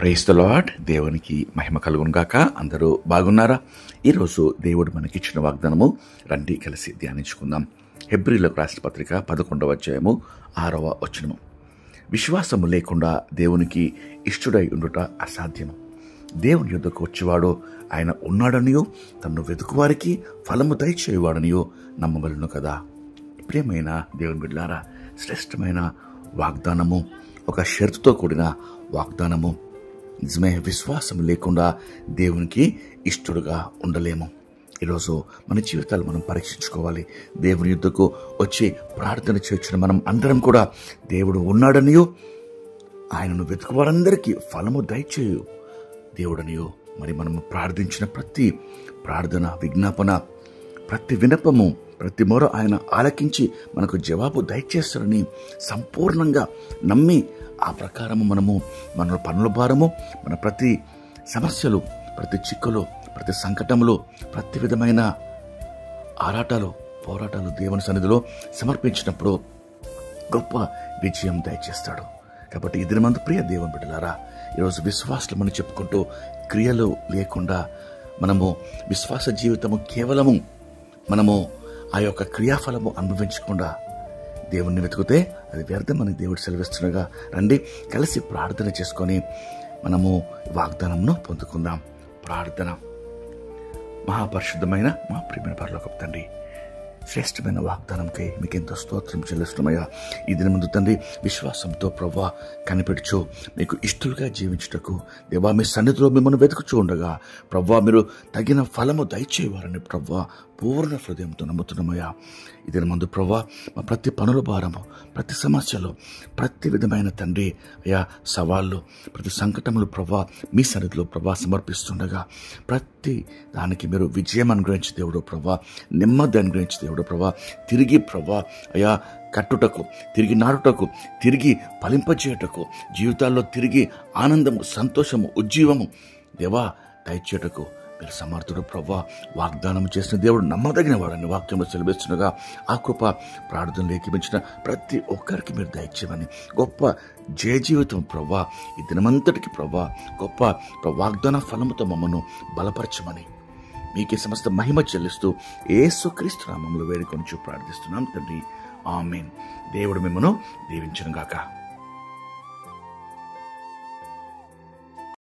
Praise the lord. దేవునికి మహిమ కలుగును గాక. అందరూ బాగున్నారా? ఈరోజు దేవుడు మనకిచ్చిన వాగ్దానము రండి కలిసి ధ్యానించుకుందాం. హెబ్రీలకు రాసిన పత్రిక 11వ అధ్యాయము 6వ వచనము. విశ్వాసము లేకుండా దేవునికి ఇష్టుడై ఉండుట అసాధ్యము. దేవుని యొద్దకు వచ్చేవాడు ఆయన ఉన్నాడనియో తన్ను వెతుకువారికి ఫలము దయచేయువాడనియో నమ్మవలను కదా. ప్రియమైన దేవుని బిడ్డలారా, శ్రేష్టమైన వాగ్దానము, ఒక షరతుతో కూడిన వాగ్దానము. నిజమే, విశ్వాసం లేకుండా దేవునికి ఇష్టడుగా ఉండలేము. ఈరోజు మన జీవితాలు మనం పరీక్షించుకోవాలి. దేవుని యుద్ధకు వచ్చి ప్రార్థన చేర్చిన మనం అందరం కూడా దేవుడు ఉన్నాడనియో ఆయనను వెతుకువారందరికీ ఫలము దయచేయు దేవుడనియో మరి మనము ప్రార్థించిన ప్రతి ప్రార్థన, విజ్ఞాపన, ప్రతి విన్నపము, ప్రతి మొర ఆయన ఆలకించి మనకు జవాబు దయచేస్తారని సంపూర్ణంగా నమ్మి ఆ ప్రకారము మనము మన పనుల భారము, మన ప్రతి సమస్యలు, ప్రతి చిక్కులు, ప్రతి సంకటములు, ప్రతి విధమైన ఆరాటాలు, పోరాటాలు దేవుని సన్నిధిలో సమర్పించినప్పుడు గొప్ప విజయం దయచేస్తాడు. కాబట్టి ఈ దినమందు ప్రియ దేవుని బిడ్డలారా, ఈరోజు విశ్వాసులు మనం చెప్పుకుంటూ క్రియలు లేకుండా మనము విశ్వాస జీవితము కేవలము మనము ఆ యొక్క క్రియాఫలము అనుభవించకుండా దేవుణ్ణి వెతుకుతే అది వ్యర్థమని దేవుడు సెలవిస్తుండగా రండి కలిసి ప్రార్థన చేసుకొని మనము వాగ్దానంను పొందుకుందాం. ప్రార్థన. మహాపరిశుద్ధమైన మా ప్రియమైన పరలోకపు తండ్రి, శ్రేష్టమైన వాగ్దానంకై మీకు ఎంతో స్తోత్రం చెల్లిస్తున్నామయ్యా. ఈ దిన ముందు తండ్రి విశ్వాసంతో ప్రవ్వా కనిపెడుచు మీకు ఇష్టలుగా జీవించుటకు దేవా మీ సన్నిధిలో మిమ్మల్ని వెతుకుచూ ఉండగా ప్రవ్వా మీరు తగిన ఫలము దయచేవారని ప్రవ్వా పూర్ణ హృదయంతో నమ్ముతున్నామయ్యా. ఈ దిన ముందు ప్రవ్వా మా ప్రతి పనుల భారము, ప్రతి సమస్యలు, ప్రతి విధమైన తండ్రి అయ్యా సవాళ్ళు, ప్రతి సంకటములు ప్రవ్వా మీ సన్నిధిలో ప్రవ్వా సమర్పిస్తుండగా ప్రతి దానికి మీరు విజయం అనుగ్రహించి దేవుడు ప్రవ్వా, నెమ్మది అనుగ్రహించి దేవుడు ప్రభా, తిరిగి ప్రభా అయా కట్టుటకు, తిరిగి నాటుటకు, తిరిగి ఫలింపచేయుటకు, జీవితాల్లో తిరిగి ఆనందము, సంతోషము, ఉజ్జీవము దేవా దయచేయుటకు మీరు సమర్థుడు ప్రభా. వాగ్దానం చేసిన దేవుడు నమ్మదగిన వాడని వాక్యంలో సెలవిస్తుండగా ఆ కృప ప్రార్థనలు ఏకీపించిన ప్రతి ఒక్కరికి మీరు దయచేయమని గొప్ప జయ జీవితం ప్రభా ఈ దినమంతటికి ప్రభా గొప్ప వాగ్దాన ఫలముతో మమ్మను బలపరచమని మీకే సమస్త మహిమ చెల్లిస్తూ యేసుక్రీస్తు నామములో వేడుకొని ప్రార్థిస్తున్నాం తండ్రి. ఆమేన్. దేవుడు మిమ్మను దీవించును గాక.